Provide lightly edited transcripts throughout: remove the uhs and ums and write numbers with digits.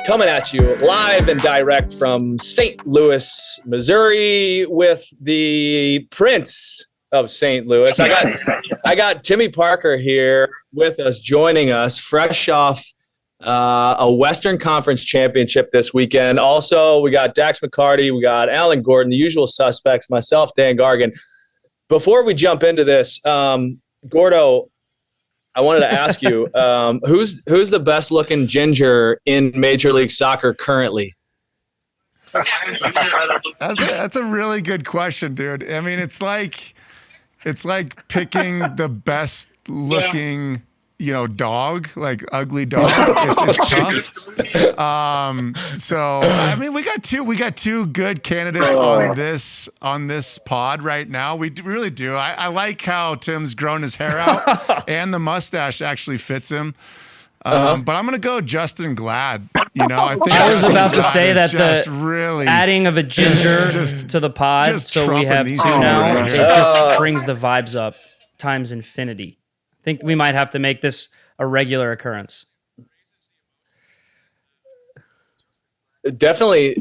coming at you live and direct from St. Louis, Missouri, with the Prince of St. Louis. I got Timmy Parker here with us, joining us, fresh off a Western Conference championship this weekend. Also, we got Dax McCarty, we got Alan Gordon, the usual suspects, myself, Dan Gargan. Before we jump into this, Gordo, I wanted to ask you, who's the best looking ginger in Major League Soccer currently? That's a really good question, dude. I mean, it's like picking the best looking, dog, like ugly dog. It's tough. So I mean, we got two good candidates on this pod right now. We really do. I like how Tim's grown his hair out and the mustache actually fits him. But I'm gonna go Justin Glad. I think I was about to say that the really adding of a ginger to the pod, so we have two now. It just brings the vibes up times infinity. I think we might have to make this a regular occurrence. Definitely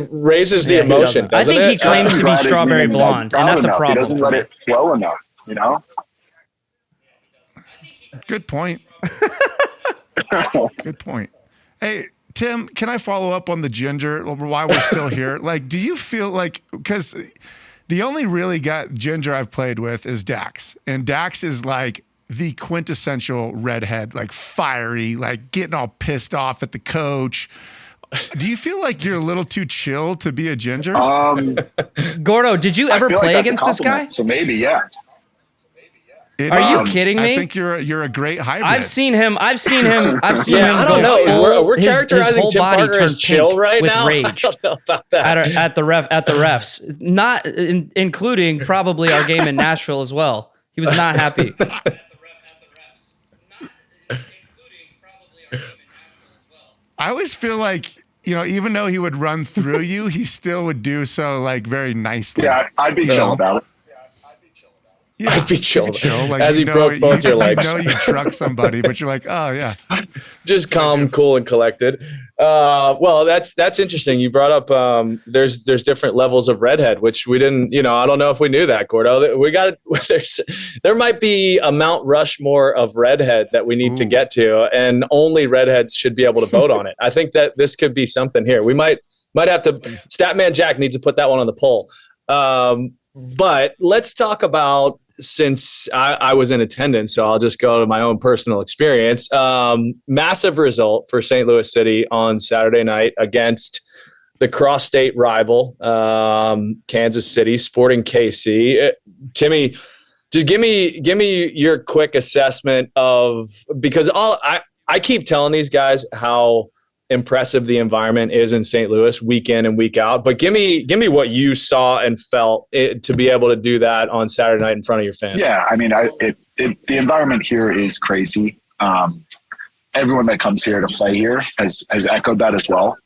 raises the emotion. I think he claims to be strawberry blonde, and that's a problem. He doesn't let it flow enough, Good point. Good point. Hey, Tim, can I follow up on the ginger while we're still here? Like, do you feel like, because the only really ginger I've played with is Dax, and Dax is like the quintessential redhead, like fiery, like getting all pissed off at the coach. Do you feel like you're a little too chill to be a ginger? Gordo, did you ever play against this guy? So maybe, yeah. Are you kidding me? I think you're a great hybrid. I've seen him. I don't know. We're characterizing Tim Parker as chill right now. Rage. I don't know about that. At the refs, not including probably our game in Nashville as well. He was not happy. I always feel like, even though he would run through you, he still would do so like very nicely. Yeah, I'd be chill about it. Yeah, I'd be chill. Like, as he broke both your legs. You truck somebody, but you're like, oh yeah. Just calm, cool, and collected. Well, that's interesting. You brought up there's different levels of redhead, which we didn't. I don't know if we knew that, Gordo. We got there might be a Mount Rushmore of redhead that we need to get to, and only redheads should be able to vote on it. I think that this could be something here. We might have to. Statman Jack needs to put that one on the poll. But let's talk about. Since I was in attendance, so I'll just go to my own personal experience. Massive result for St. Louis City on Saturday night against the cross-state rival, Kansas City, Sporting KC. Timmy, just give me your quick assessment of, because I keep telling these guys how impressive the environment is in St. Louis week in and week out, but give me what you saw and felt to be able to do that on Saturday night in front of your fans. Yeah, I mean, the environment here is crazy. Everyone that comes here to play here has echoed that as well.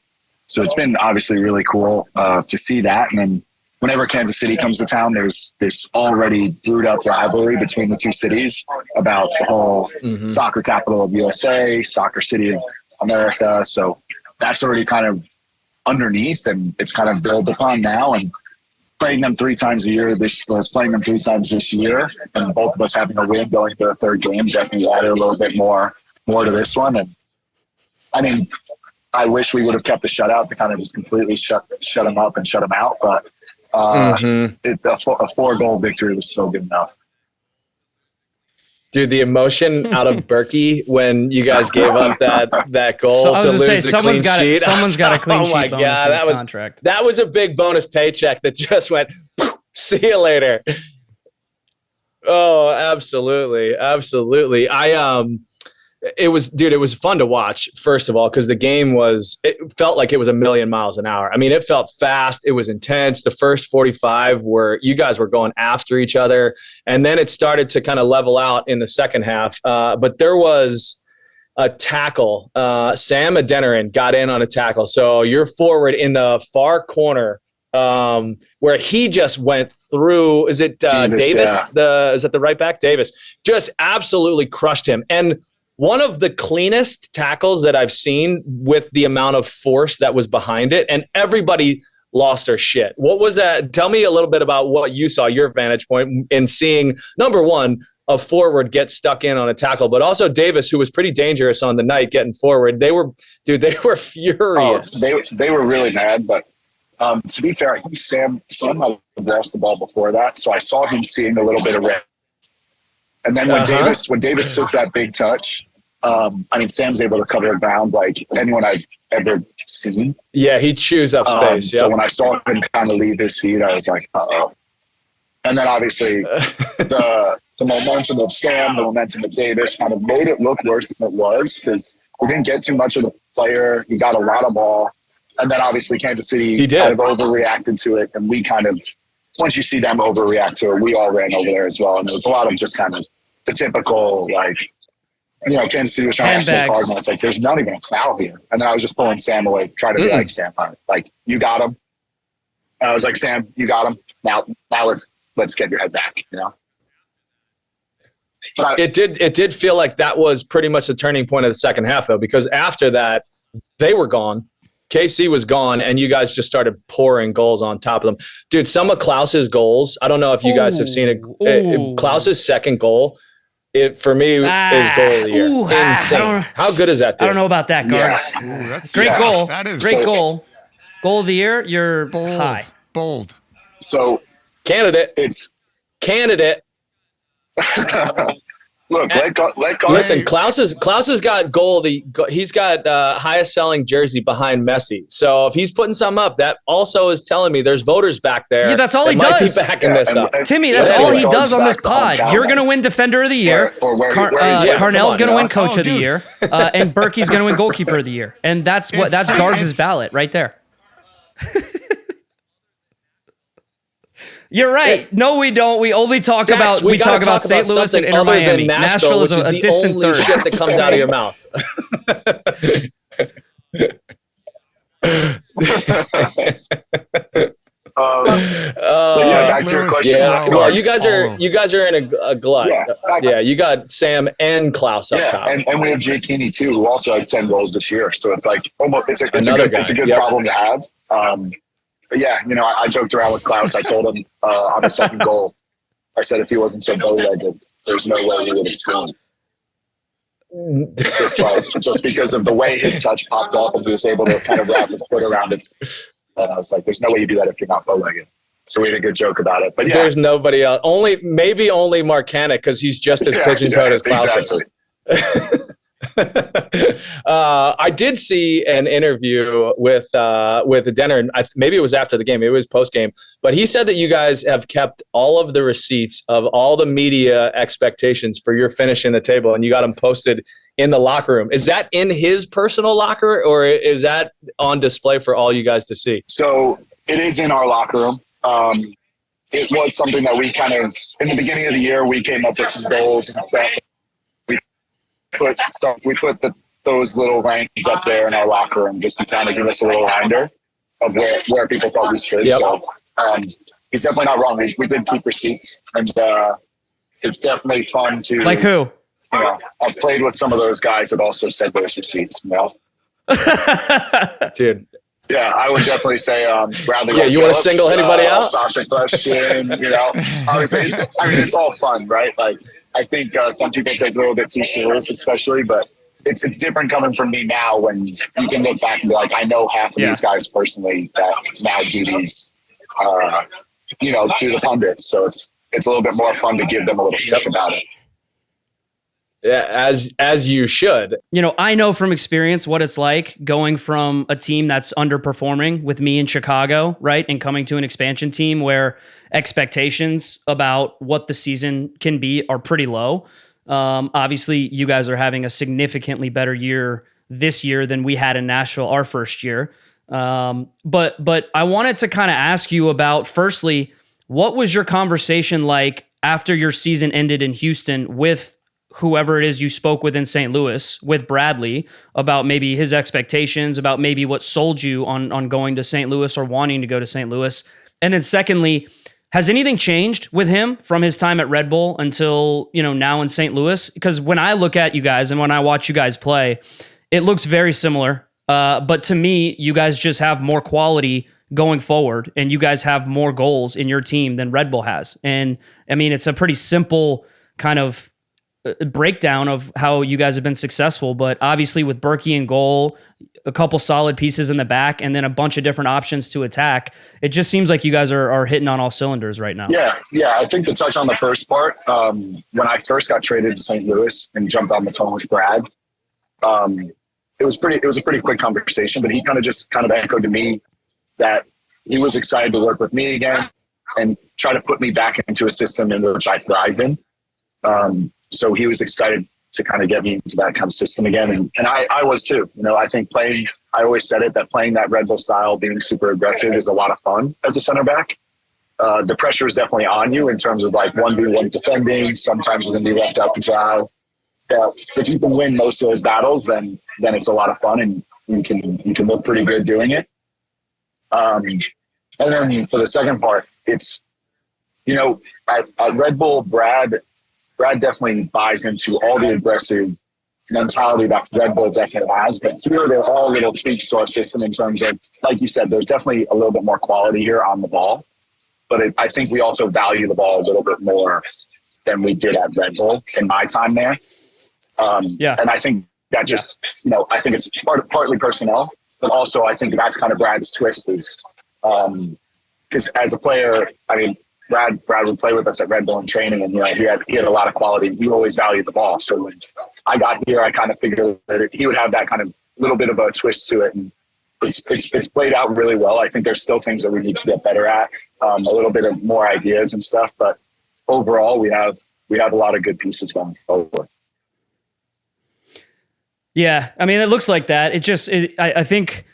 So it's been obviously really cool to see that. And then whenever Kansas City comes to town, there's this already brewed up rivalry between the two cities about the whole soccer capital of USA, soccer city of America. So that's already kind of underneath, and it's kind of built upon now. And playing them three times this year, and both of us having a win going to the third game definitely added a little bit more to this one. And I mean, I wish we would have kept the shutout to kind of just completely shut them up and shut them out. But a 4-goal victory was still good enough. Dude, the emotion out of Berkey when you guys gave up that goal to lose the clean sheet. Someone's got a clean sheet. Oh my God, that was a big bonus paycheck that just went. See you later. Oh, absolutely. It was fun to watch, first of all, because the game it felt like it was a million miles an hour. I mean, it felt fast. It was intense. The first 45 you guys were going after each other. And then it started to kind of level out in the second half. But there was a tackle. Sam Adeniran got in on a tackle. So you're forward in the far corner where he just went through. Is it Davis? Yeah. Is that the right back? Davis just absolutely crushed him. And one of the cleanest tackles that I've seen with the amount of force that was behind it, and everybody lost their shit. What was that? Tell me a little bit about what you saw, your vantage point in seeing, number one, a forward get stuck in on a tackle, but also Davis, who was pretty dangerous on the night getting forward. They were furious. They were really mad, but to be fair, I think Sam had lost the ball before that, so I saw him seeing a little bit of red. And then when Davis took that big touch, Sam's able to cover ground like anyone I've ever seen. Yeah, he chews up space. So when I saw him kind of leave his feet, I was like, uh-oh. And then obviously the momentum of Sam, the momentum of Davis kind of made it look worse than it was because we didn't get too much of the player. He got a lot of ball. And then obviously Kansas City kind of overreacted to it. And we kind of, once you see them overreact to it, we all ran over there as well. And there was a lot of just kind of the typical, Kansas City was trying to ask hard. And I was like, there's not even a foul here. And then I was just pulling Sam away, trying to be like, Sam, like, you got him. And I was like, Sam, you got him. Now let's get your head back, But it did feel like that was pretty much the turning point of the second half, though, because after that, they were gone. KC was gone, and you guys just started pouring goals on top of them. Dude, some of Klaus's goals, I don't know if you guys have seen it. Klaus's second goal, it for me is goal of the year. Insane. How good is that, dude? I don't know about that, Gargs. Yeah. That's great goal. That is great goal. Goal of the year, you're high. Bold. So candidate. Look, let go. Listen, Klaus has got he's got highest selling jersey behind Messi. So if he's putting some up, that also is telling me there's voters back there. Yeah, that's all he does. Might be backing this up. Timmy, that's all he does on this pod. You're going to win Defender of the Year. Carnell's going to win Coach of the Year. And Berkey's going to win Goalkeeper of the Year. And that's Gargs' ballot right there. You're right. No, we don't. We only talk about St. Louis and Inter Miami. Nashville is a distant third. Shit that comes out of your mouth. Back to your question. Yeah. Well, you guys are in a glut. Yeah, you got Sam and Klaus up top, and we have Jake Keeney too, who also has 10 goals this year. So it's like almost it's a good problem to have. But yeah, I joked around with Klaus. I told him on the second goal, I said if he wasn't so bow-legged, there's no way he would have scored. Just because of the way his touch popped up and he was able to kind of wrap his foot around it. And I was like, there's no way you do that if you're not bow-legged. So we had a good joke about it. But yeah. There's nobody else. Maybe only Mark Hannick because he's just as pigeon-toed as Klaus is. I did see an interview with Denner. Maybe it was after the game. Maybe it was post game. But he said that you guys have kept all of the receipts of all the media expectations for your finish in the table, and you got them posted in the locker room. Is that in his personal locker, or is that on display for all you guys to see? So it is in our locker room. It was something that we kind of in the beginning of the year we came up with some goals and stuff. We put those little rankings up there in our locker room just to kind of give us a little reminder of where people thought we should. Yep. So he's definitely not wrong. We did keep receipts, and it's definitely fun to like who. I've played with some of those guys that also said there's receipts. Dude. Yeah, I would definitely say Bradley. Yeah, you want to single anybody out? Sasha question. Obviously, it's all fun, right? Like. I think some people take it a little bit too serious, especially, but it's different coming from me now when you can look back and be like, I know half of these guys personally that now do these, do the pundits. So it's a little bit more fun to give them a little shit about it. Yeah, as you should. I know from experience what it's like going from a team that's underperforming with me in Chicago, right? And coming to an expansion team where expectations about what the season can be are pretty low. Obviously, you guys are having a significantly better year this year than we had in Nashville our first year. But I wanted to kind of ask you about, firstly, what was your conversation like after your season ended in Houston with whoever it is you spoke with in St. Louis, with Bradley, about maybe his expectations, about maybe what sold you on going to St. Louis or wanting to go to St. Louis? And then secondly, Has anything changed with him from his time at Red Bull until, now in St. Louis? Because when I look at you guys and when I watch you guys play, it looks very similar. But to me, you guys just have more quality going forward, and you guys have more goals in your team than Red Bull has. And I mean, it's a pretty simple kind of breakdown of how you guys have been successful, but obviously with Berkey in goal, a couple solid pieces in the back, and then a bunch of different options to attack, it just seems like you guys are hitting on all cylinders right now. Yeah. I think to touch on the first part, when I first got traded to St. Louis and jumped on the phone with Brad, it was a pretty quick conversation, but he kind of echoed to me that he was excited to work with me again and try to put me back into a system in which I thrived in. So he was excited to kind of get me into that kind of system again. And I was too. I think I always said it, that playing that Red Bull style, being super aggressive is a lot of fun as a center back. The pressure is definitely on you in terms of like 1v1 defending. Sometimes you're going to be left out to dry. If you can win most of those battles, then it's a lot of fun and you can look pretty good doing it. And then for the second part, it's, at Red Bull, Brad definitely buys into all the aggressive mentality that Red Bull definitely has. But here, there are all little tweaks to our system in terms of, like you said, there's definitely a little bit more quality here on the ball. But I think we also value the ball a little bit more than we did at Red Bull in my time there. And I think that just, I think it's partly personnel, but also I think that's kind of Brad's twist is, because as a player, I mean, Brad would play with us at Red Bull in training, and he had a lot of quality. He always valued the ball. So when I got here, I kind of figured that he would have that kind of little bit of a twist to it, and it's played out really well. I think there's still things that we need to get better at, a little bit of more ideas and stuff, but overall, we have a lot of good pieces going forward. Yeah, I mean, it looks like that. I think,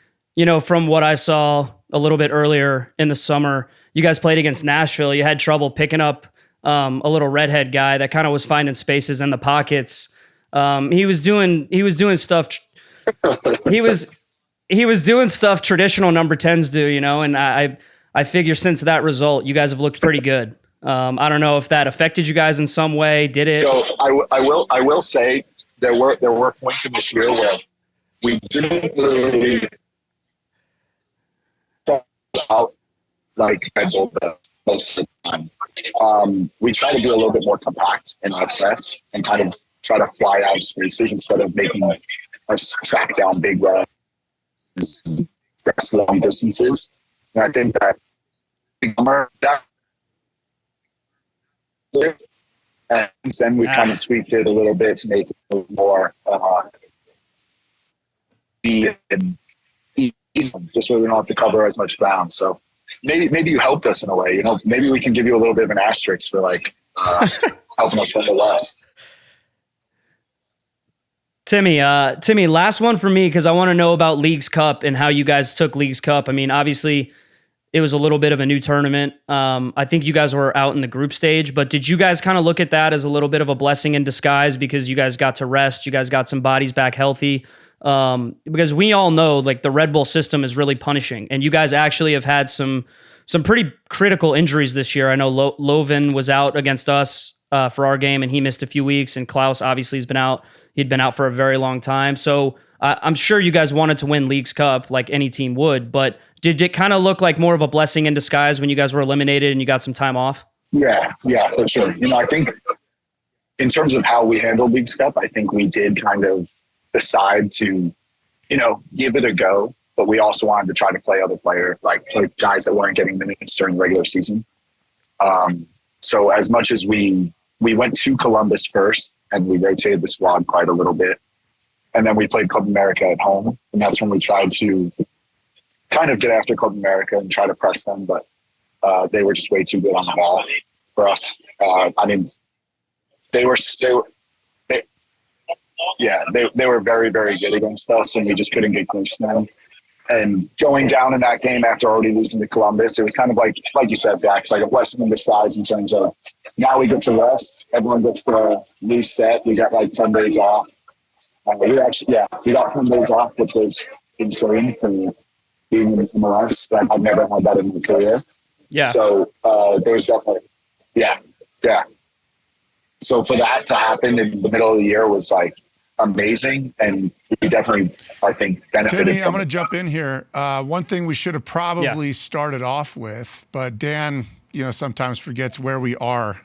from what I saw a little bit earlier in the summer, you guys played against Nashville. You had trouble picking up a little redhead guy that kind of was finding spaces in the pockets. He was doing stuff. He was doing stuff traditional number 10s do, and I figure since that result, you guys have looked pretty good. I don't know if that affected you guys in some way. Did it? So I will say there were points in this year where we didn't really out like Red Bull does most of the time. We try to do a little bit more compact in our press and kind of try to fly out spaces instead of making us track down big runs, long distances. And I think that and then we kind of tweaked it a little bit to make it a little more just so we don't have to cover as much ground. So maybe you helped us in a way. Maybe we can give you a little bit of an asterisk for like helping us win the West. Timmy, last one for me, because I want to know about Leagues Cup and how you guys took Leagues Cup. I mean, obviously, it was a little bit of a new tournament. I think you guys were out in the group stage, but did you guys kind of look at that as a little bit of a blessing in disguise because you guys got to rest, you guys got some bodies back healthy? Because we all know like the Red Bull system is really punishing, and you guys actually have had some pretty critical injuries this year. I know Lovin was out against us for our game, and he missed a few weeks, and Klaus obviously has been out. He'd been out for a very long time. So I'm sure you guys wanted to win Leagues Cup like any team would, but did it kind of look like more of a blessing in disguise when you guys were eliminated and you got some time off? Yeah, for sure. I think in terms of how we handled Leagues Cup, I think we did kind of decide to, give it a go, but we also wanted to try to play other players, like guys that weren't getting minutes during the regular season. So as much as we went to Columbus first and we rotated the squad quite a little bit, and then we played Club America at home, and that's when we tried to kind of get after Club America and try to press them, but they were just way too good on the ball for us. They were very, very good against us, and we just couldn't get close to them. And going down in that game after already losing to Columbus, it was kind of like you said, Zach, it's like a blessing in disguise in terms of now we get to rest, everyone gets to reset. We got like 10 days off. We got 10 days off, which was insane for being in MLS. I've never had that in my career. Yeah. So there's definitely, yeah. So for that to happen in the middle of the year was like amazing, and we definitely, I think, benefited. Timmy, I'm from going to it. jump in here. One thing we should have probably started off with, but Dan, sometimes forgets where we are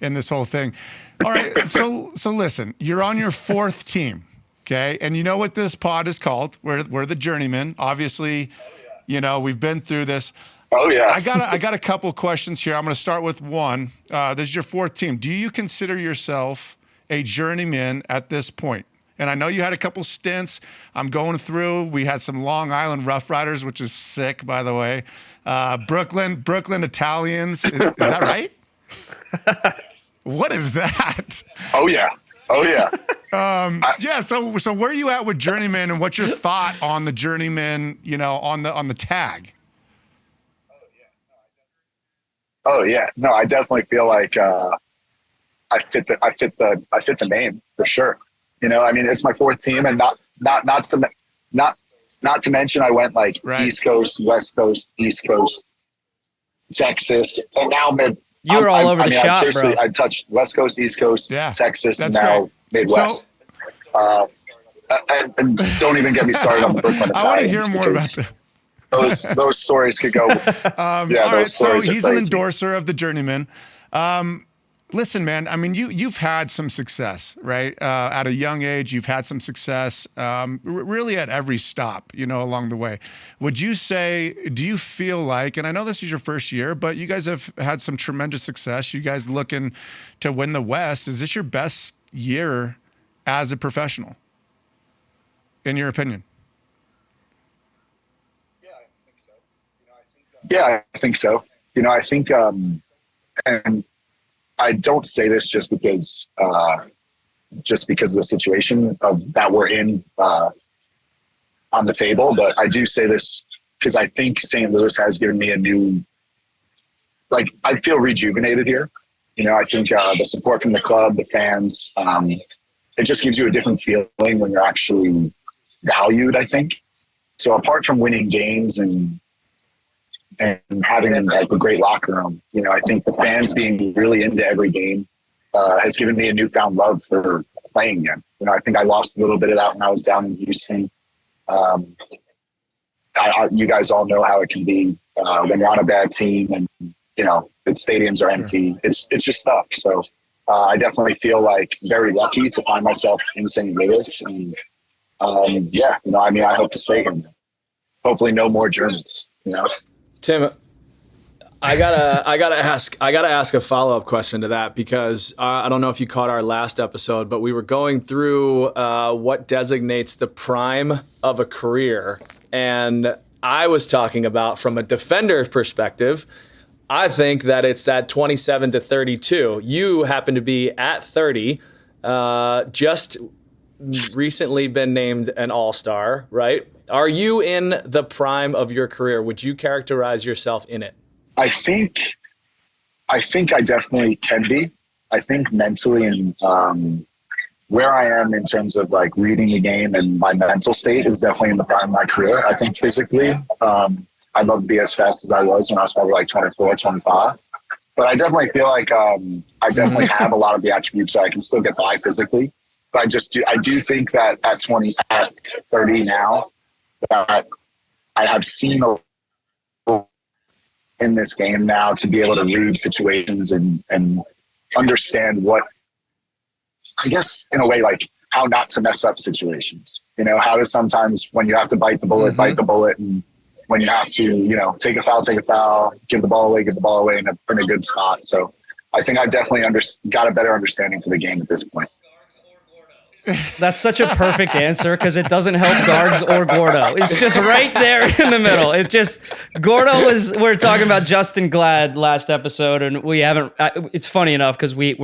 in this whole thing. All right, so listen, you're on your fourth team, okay? And you know what this pod is called? We're the Journeymen. Obviously, we've been through this. Oh yeah. I got a couple questions here. I'm going to start with one. This is your fourth team. Do you consider yourself a journeyman at this point? And I know you had a couple stints. I'm going through. We had some Long Island Rough Riders, which is sick, by the way. Brooklyn Italians. Is that right? What is that? Oh yeah. Yeah. So where are you at with Journeyman, and what's your thought on the Journeyman? On the tag. Oh yeah. No, I definitely feel like I fit the name for sure. I mean, it's my fourth team, and not to mention I went like East Coast, West Coast, East Coast, Texas, and now you were all over the shop, bro. I touched West Coast, East Coast, Texas, and now great. Midwest. And don't even get me started on the Brooklyn Italians. I want to hear more about that. Those stories could go. All right, so he's an endorser of the Journeyman. Listen, man, I mean, you've had some success, right? At a young age, you've had some success, really at every stop, along the way. Would you say, do you feel like, and I know this is your first year, but you guys have had some tremendous success. You guys looking to win the West. Is this your best year as a professional, in your opinion? Yeah, I think so. I think, and I don't say this just because of the situation that we're in on the table, but I do say this because I think St. Louis has given me a new, I feel rejuvenated here. I think the support from the club, the fans, it just gives you a different feeling when you're actually valued, I think. So apart from winning games and having a great locker room, I think the fans being really into every game has given me a newfound love for playing again. I think I lost a little bit of that when I was down in Houston. You guys all know how it can be when you're on a bad team and the stadiums are empty. It's just tough. So I definitely feel like very lucky to find myself in St. Louis, and I hope to stay here. Hopefully, no more Germans. Tim, I gotta ask a follow-up question to that, because I don't know if you caught our last episode, but we were going through what designates the prime of a career, and I was talking about from a defender's perspective. I think that it's that 27 to 32. You happen to be at 30, just recently been named an all-star, right? Are you in the prime of your career? Would you characterize yourself in it? I think I definitely can be. I think mentally and where I am in terms of reading the game and my mental state is definitely in the prime of my career. I think physically, I'd love to be as fast as I was when I was probably 24, 25. But I definitely feel like I definitely have a lot of the attributes that I can still get by physically. But I do think that at 30 now, that I have seen in this game now to be able to read situations and understand what, I guess, in a way, how not to mess up situations. How to sometimes, when you have to bite the bullet, and when you have to, take a foul, give the ball away in a good spot. So I think I definitely got a better understanding for the game at this point. That's such a perfect answer, because it doesn't help Gargs or Gordo. It's just right there in the middle. We're talking about Justin Glad last episode, and we haven't, it's funny enough because we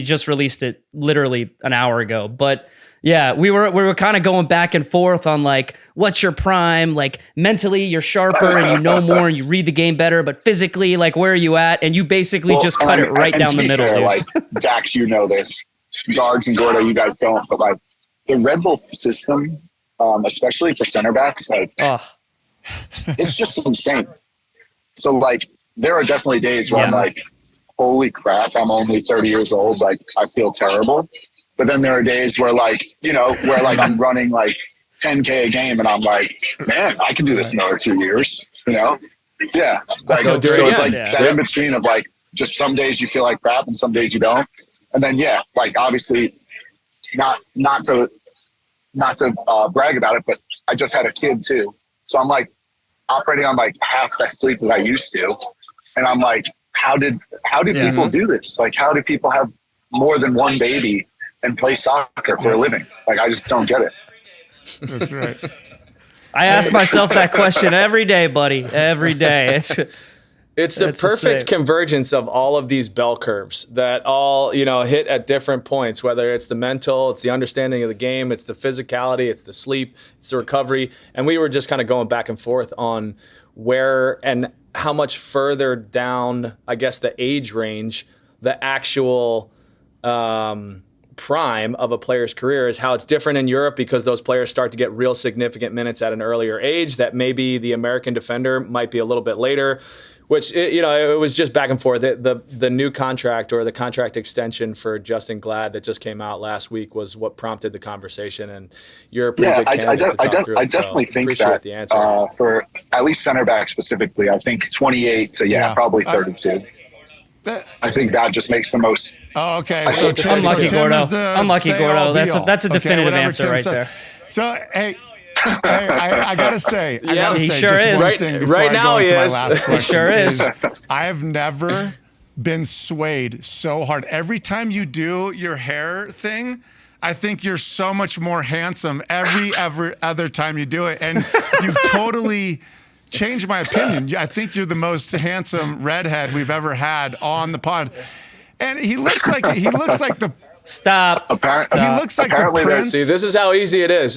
just released it literally an hour ago. But yeah, we were kind of going back and forth on what's your prime? Mentally you're sharper and you know more and you read the game better, but physically, where are you at? And you basically just cut it right down the middle. Fair, Dax, this. Guards and Gordo, you guys don't, but the Red Bull system, especially for center backs, it's just insane. So there are definitely days where I'm like, holy crap, I'm only 30 years old. Like, I feel terrible. But then there are days where like, where like I'm running like 10K a game and I'm like, man, I can do this another 2 years, Yeah. Like, Go do it so it's again. like that in between of like, just some days you feel like crap and some days you don't. And then, like obviously not to brag about it, but I just had a kid too. So I'm like operating on like half that sleep that I used to. And I'm like, how did people do this? Like, how do people have more than one baby and play soccer for a living? Like, I just don't get it. That's right. I ask myself that question every day, buddy. Every day. It's the perfect convergence of all of these bell curves that all, hit at different points, whether it's the mental, it's the understanding of the game, it's the physicality, it's the sleep, it's the recovery. And we were just kind of going back and forth on where and how much further down, I guess, the age range, the actual prime of a player's career is, how it's different in Europe because those players start to get real significant minutes at an earlier age, that maybe the American defender might be a little bit later, which, it was just back and forth. The new contract or the contract extension for Justin Glad that just came out last week was what prompted the conversation. And you're a pretty good candidate to talk through it, I definitely think appreciate that the answer. For at least center back specifically, I think 28 to probably 32. I think that just makes the most. Oh, okay. So Unlucky, Gordo. Unlucky, Gordo. That's a definitive answer right there. So, hey, I gotta say, he sure is. Right now he is. He sure is. I have never been swayed so hard. Every time you do your hair thing, I think you're so much more handsome every other time you do it, and you've totally changed my opinion. I think you're the most handsome redhead we've ever had on the pod, and he looks like the. Stop. He looks like the prince. See, this is how easy it is.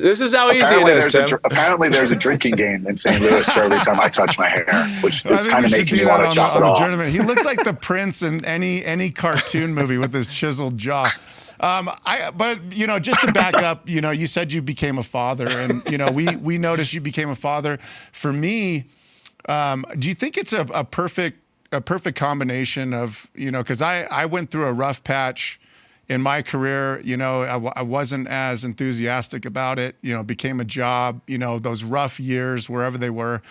Tim. Apparently, there's a drinking game in St. Louis for every time I touch my hair, which is kind of making me want to chop it off. Journeymen. He looks like the prince in any cartoon movie with his chiseled jaw. But just to back up, you said you became a father, and we noticed you became a father. For me, do you think it's a perfect combination of because I went through a rough patch in my career. I wasn't as enthusiastic about it. Became a job. Those rough years wherever they were,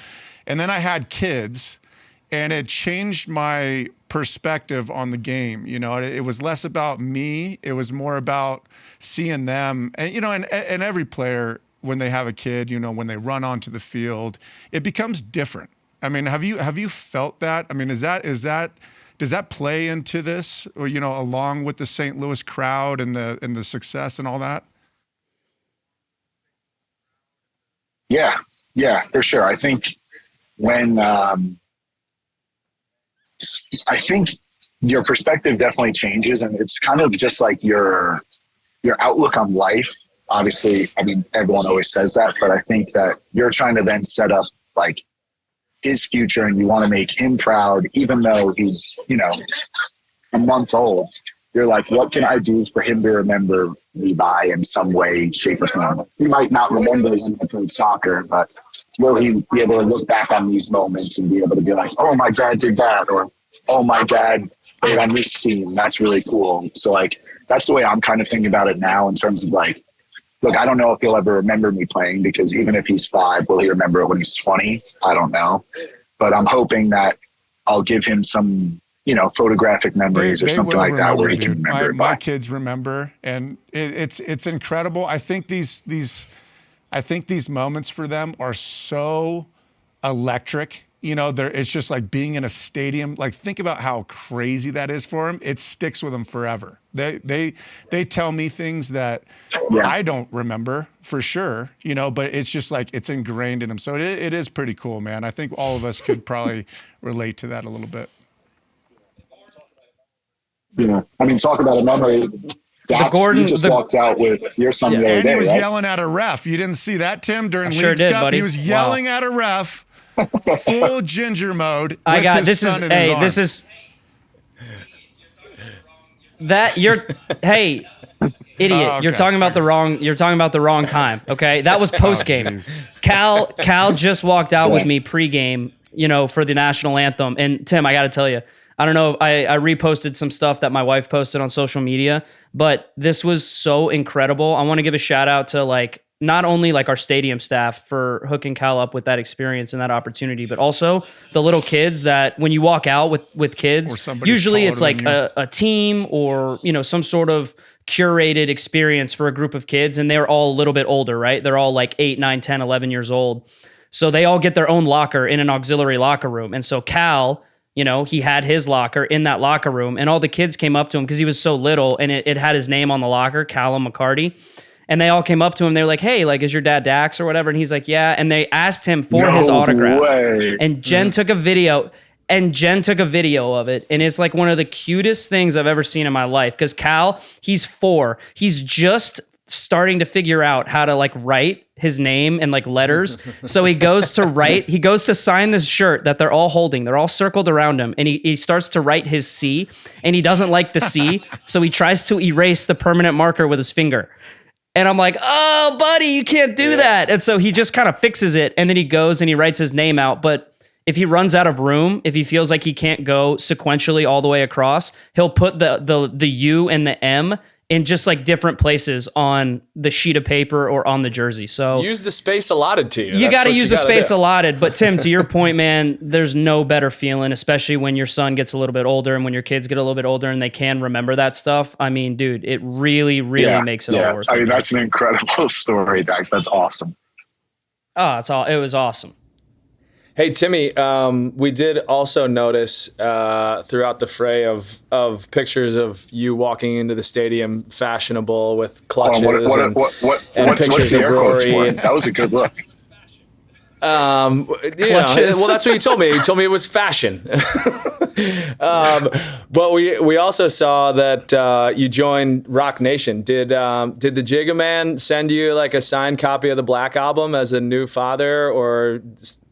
and then I had kids, and it changed my perspective on the game. It was less about me. It was more about seeing them. And and every player, when they have a kid, when they run onto the field, it becomes different. I mean, have you felt that? I mean, does that play into this, or along with the St. Louis crowd and the success and all that? Yeah, for sure. I think when I think your perspective definitely changes, and it's kind of just like your outlook on life. Obviously, I mean, everyone always says that, but I think that you're trying to then set up like his future, and you want to make him proud, even though he's, a month old. You're like, what can I do for him to remember me by in some way, shape, or form? He might not remember when I played soccer, but will he be able to look back on these moments and be able to be like, oh, my dad did that, or oh, my dad played on this team. That's really cool. So like, that's the way I'm kind of thinking about it now, in terms of like, look, I don't know if he'll ever remember me playing, because even if he's 5, will he remember it when he's 20? I don't know. But I'm hoping that I'll give him some, photographic memories or something like that where he can remember. My kids remember, and it's incredible. I think these moments for them are so electric. It's just like being in a stadium. Like, think about how crazy that is for them. It sticks with them forever. They tell me things that I don't remember for sure, but it's just like it's ingrained in them. So it is pretty cool, man. I think all of us could probably relate to that a little bit. I mean, talk about a memory. You just walked out with your son the other day, and he was right? yelling at a ref. You didn't see that, Tim, during Leagues sure did, Cup? buddy. He was yelling at a ref, full ginger mode. I got this is idiot. Okay. You're talking about the wrong time. Okay, that was post game. Cal just walked out with me pregame. for the national anthem. And Tim, I got to tell you, I don't know if I reposted some stuff that my wife posted on social media, but this was so incredible. I want to give a shout out to not only our stadium staff for hooking Cal up with that experience and that opportunity, but also the little kids that when you walk out with kids, usually it's a team or, some sort of curated experience for a group of kids. And they're all a little bit older, right? They're all 8, 9, 10, 11 years old. So they all get their own locker in an auxiliary locker room. And so Cal, he had his locker in that locker room and all the kids came up to him because he was so little and it had his name on the locker, Callum McCarty. And they all came up to him. They're like, hey, is your dad Dax or whatever? And he's like, yeah. And they asked him for his autograph. Way. And Jen took a video. And Jen took a video of it. And it's one of the cutest things I've ever seen in my life. Because Cal, he's 4. He's just starting to figure out how to write his name in letters. So he goes to sign this shirt that they're all holding. They're all circled around him. And he starts to write his C. And he doesn't like the C. So he tries to erase the permanent marker with his finger. And I'm like, oh, buddy, you can't do that. And so he just kind of fixes it. And then he goes and he writes his name out. But if he runs out of room, if he feels like he can't go sequentially all the way across, he'll put the U and the M in just different places on the sheet of paper or on the jersey. So use the space allotted to you. You got to use the space allotted. But Tim, to your point, man, there's no better feeling, especially when your son gets a little bit older and when your kids get a little bit older and they can remember that stuff. I mean, dude, it really, really makes it all worth it. I mean, that's an incredible story, Dax. That's awesome. Oh, it was awesome. Hey, Timmy, we did also notice throughout the fray of pictures of you walking into the stadium fashionable with clutches and pictures of Rory. That was a good look. Well, that's what you told me. You told me it was fashion. But we also saw that you joined Rock Nation. Did the Jigga Man send you a signed copy of the Black Album as a new father, or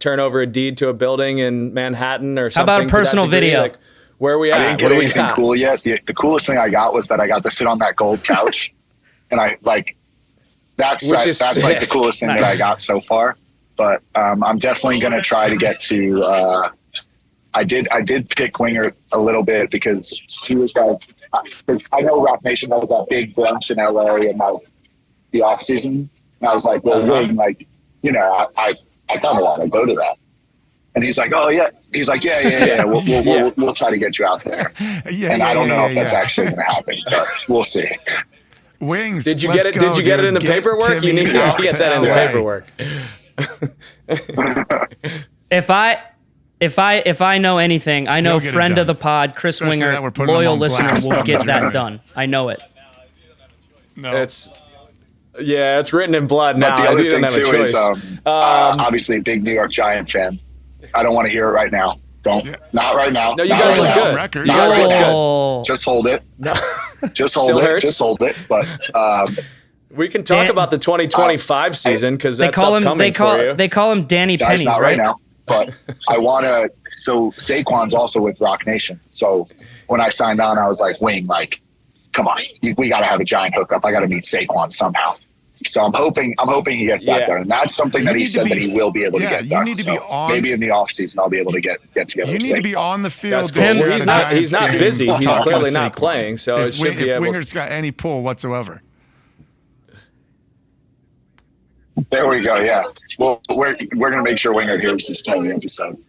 turn over a deed to a building in Manhattan or something? How about a personal video? Where are we at? I didn't get anything cool yet. The coolest thing I got was that I got to sit on that gold couch, and that's the coolest thing that I got so far. But I'm definitely going to try to get to. I did pick Winger a little bit because he was I know Rock Nation has that big brunch in LA in the off season, and I was like, well, Wing, I kind of want to go to that. And he's like, oh yeah. He's like, yeah. We'll try to get you out there. I don't know if that's actually going to happen, but we'll see. Wings. Did you get it? Did you get it in the paperwork? You need to get that in the paperwork. If I know anything, I know friend of the pod, Chris Winger, loyal listener, will get that done. I know it. No, it's written in blood now. But the other I thing too is obviously a big New York Giant fan. I don't want to hear it right now. Not right now. No, you guys look good. Record. You guys look good. Just hold it. No. Just hold Still it. hurts. Just hold it. But we can talk about the 2025 season because that's upcoming for you. They call him Danny guys, Pennies, not right now. But I want to. So Saquon's also with Rock Nation. So when I signed on, I was like, Wing, come on, we got to have a Giant hookup. I got to meet Saquon somehow. So I'm hoping he gets that done, and that's something that he said that he will be able to get done. You need to be on. Maybe in the off season, I'll be able to get together. You need to be on the field. Tim, he's not busy. He's clearly not playing. So it should be if able. Winger's got any pull whatsoever. There we go. Yeah. Well, we're gonna make sure Winger hears this episode.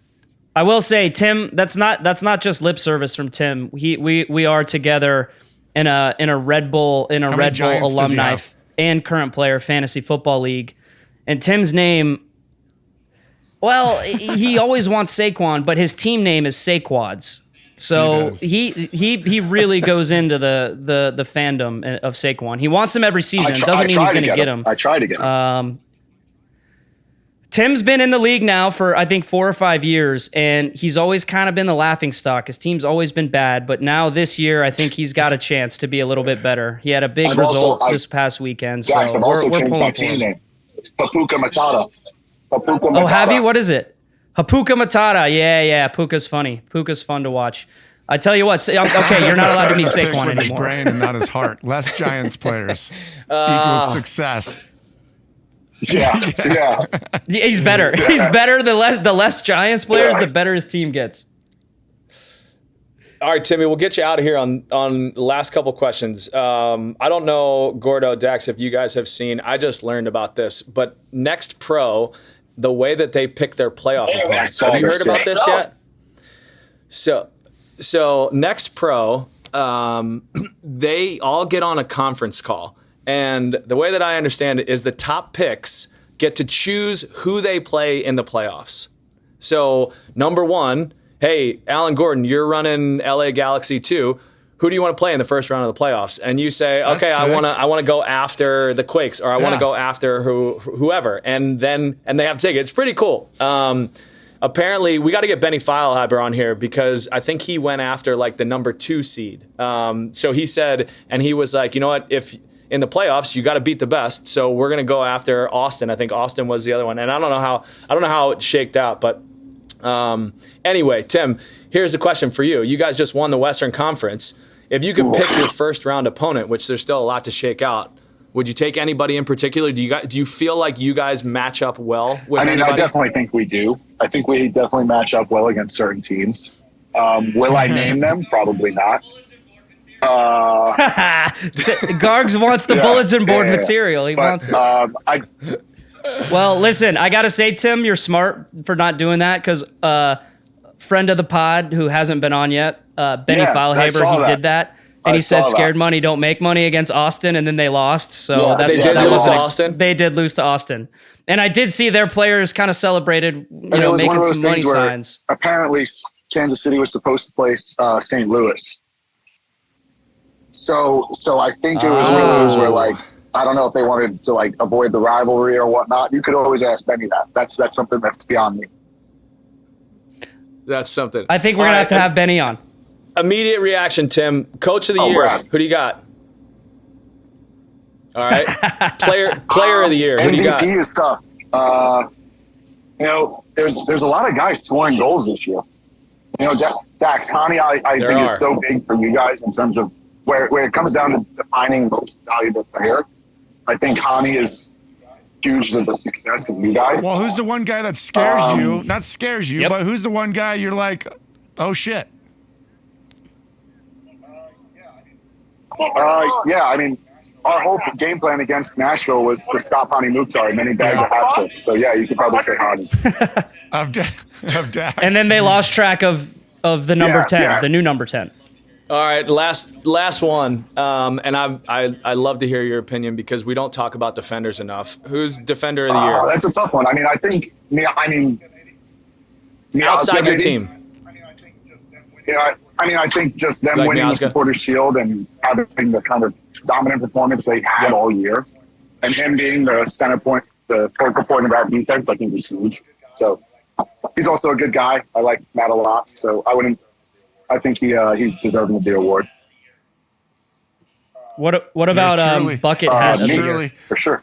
I will say, Tim, that's not just lip service from Tim. We are together in a Red Bull alumni and current player fantasy football league, and Tim's name. Well, he always wants Saquon, but his team name is Saquads. So he really goes into the fandom of Saquon. He wants him every season. Doesn't mean he's going to get him. I try to get him. Tim's been in the league now for, I think, 4 or 5 years, and he's always kind of been the laughing stock. His team's always been bad, but now this year, I think he's got a chance to be a little bit better. He had a big result this past weekend. So I've also changed my team name. Hapuka Matata. Oh, have you? What is it? Hapuka Matata. Yeah. Puka's funny. Puka's fun to watch. I tell you what. Okay, you're not allowed to meet Saquon with his anymore. brain and not his heart. Less Giants players equals success. Yeah. He's better. He's better. The less Giants players, the better his team gets. All right, Timmy, we'll get you out of here on the last couple questions. I don't know, Gordo, Dax, if you guys have seen, I just learned about this, but Next Pro, the way that they pick their playoff opponents. Have you heard about this yet? So Next Pro, they all get on a conference call. And the way that I understand it is the top picks get to choose who they play in the playoffs. So number one, hey, Alan Gordon, you're running LA Galaxy 2. Who do you want to play in the first round of the playoffs? And you say, okay, I want to go after the Quakes, or I want to go after whoever. And they have to take it. It's pretty cool. Apparently, we got to get Benny Feilhaber on here because I think he went after like the number 2 seed. So he said, and he was like, you know what, if in the playoffs, you got to beat the best. So we're going to go after Austin. I think Austin was the other one. And I don't know how it shaked out, but anyway, Tim, here's a question for you. You guys just won the Western Conference. If you could pick your first round opponent, which there's still a lot to shake out, would you take anybody in particular? Do you feel like you guys match up well with anybody? I definitely think we do. I think we definitely match up well against certain teams. Will I name them? Probably not. Gargs wants the bulletin board material. He wants it. Well, listen, I got to say, Tim, you're smart for not doing that because friend of the pod who hasn't been on yet, Benny Feilhaber, he did that. And he said scared money don't make money against Austin, and then they lost. So they did lose to Austin? They did lose to Austin. And I did see their players kind of celebrated, making some money signs. Apparently, Kansas City was supposed to play St. Louis. So I think it was one of those where, like, I don't know if they wanted to like avoid the rivalry or whatnot. You could always ask Benny that. That's something that's beyond me. That's something. I think we're gonna have to have Benny on. Immediate reaction, Tim. Coach of the year. Brad. Who do you got? All right. Player of the year. Who do you got? MVP is tough. There's a lot of guys scoring goals this year. Dax, Hani, I think is so big for you guys in terms of where it comes down to defining most valuable player. I think Hani is huge to the success of you guys. Well, who's the one guy that scares you? Not scares you, but who's the one guy you're like, oh shit? Our whole game plan against Nashville was to stop Hani Mukhtar, and then he bagged a hat trick. So yeah, you could probably say Hani. of Dax. And then they lost track of the number 10, the new number 10. All right, last one, and I love to hear your opinion because we don't talk about defenders enough. Who's defender of the year? That's a tough one. I think outside your team. I think just them like winning Miazga? the Supporters Shield and having the kind of dominant performance they had all year, and him being the center point, the focal point of our defense, I think is huge. So he's also a good guy. I like Matt a lot. So I think he's deserving of the award. What about bucket hat of the year? For sure.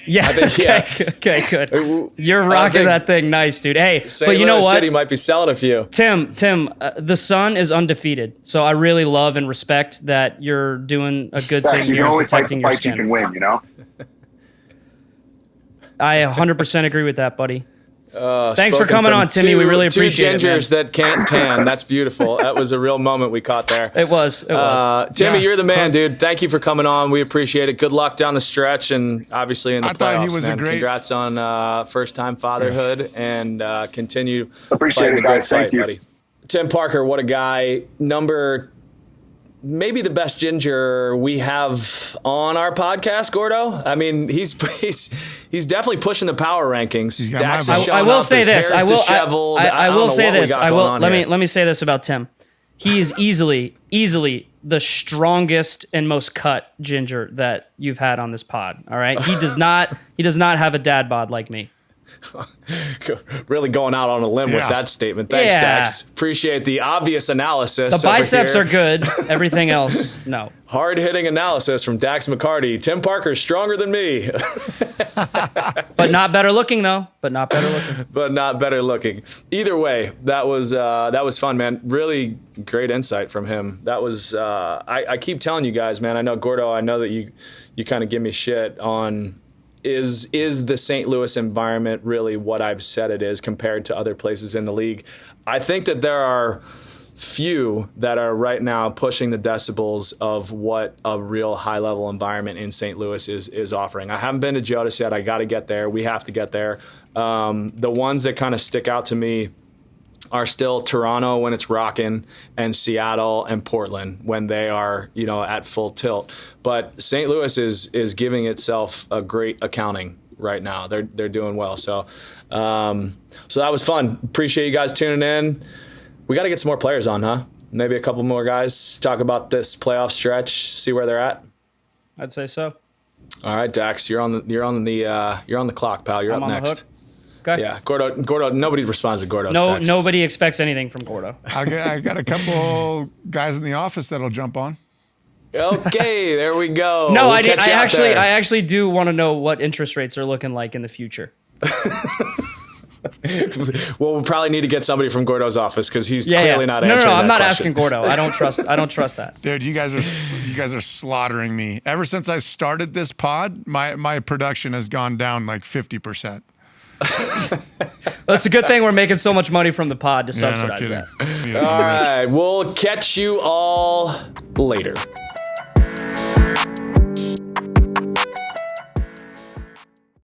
Yeah. Okay, good. You're rocking that thing, nice, dude. Hey, but you know what? City might be selling a few. Tim, the Sun is undefeated, so I really love and respect that you're doing a good thing. You can only fight protecting the your fights you skin. can win. I 100% agree with that, buddy. Thanks for coming on, Timmy. We really appreciate it. Two gingers that can't tan. That's beautiful. That was a real moment we caught there. It was. Timmy, you're the man, dude. Thank you for coming on. We appreciate it. Good luck down the stretch and obviously in the playoffs. Thought he was man. a great. Congrats on first-time fatherhood and continue Appreciate fighting it, the good guys. Thank fight, you. buddy. Tim Parker, what a guy. Maybe the best ginger we have on our podcast, Gordo. I mean, he's definitely pushing the power rankings. Dax is showing I will up, say his this. hair's I will. disheveled. I don't will know say what we this. got I going will. on Let here. me say this about Tim. He is easily the strongest and most cut ginger that you've had on this pod. All right. He does not have a dad bod like me. Really going out on a limb with that statement. Thanks, Dax. Appreciate the obvious analysis. The biceps are good. Everything else, no. Hard-hitting analysis from Dax McCarty. Tim Parker's stronger than me. But not better looking, though. But not better looking. Either way, that was fun, man. Really great insight from him. That was I keep telling you guys, man. I know, Gordo, I know that you kind of give me shit on is the St. Louis environment really what I've said it is compared to other places in the league? I think that there are few that are right now pushing the decibels of what a real high level environment in St. Louis is offering. I haven't been to Geodis yet. I got to get there. We have to get there. The ones that kind of stick out to me are still Toronto when it's rocking, and Seattle and Portland when they are, at full tilt. But St. Louis is giving itself a great accounting right now. They're doing well. So that was fun. Appreciate you guys tuning in. We got to get some more players on, huh? Maybe a couple more guys. Talk about this playoff stretch. See where they're at. I'd say so. All right, Dax, you're on the clock, pal. You're I'm up on the next. hook. Okay. Yeah, Gordo. Nobody responds to Gordo's text. Nobody expects anything from Gordo. I got a couple guys in the office that'll jump on. Okay, there we go. No, We'll I catch you out there. actually do want to know what interest rates are looking like in the future. Well, we'll probably need to get somebody from Gordo's office because he's clearly not answering No, I'm that not question. asking Gordo. I don't trust that. Dude, you guys are slaughtering me. Ever since I started this pod, my production has gone down like 50%. That's a good thing we're making so much money from the pod to Yeah, no subsidize kidding. that. All right, we'll catch you all later.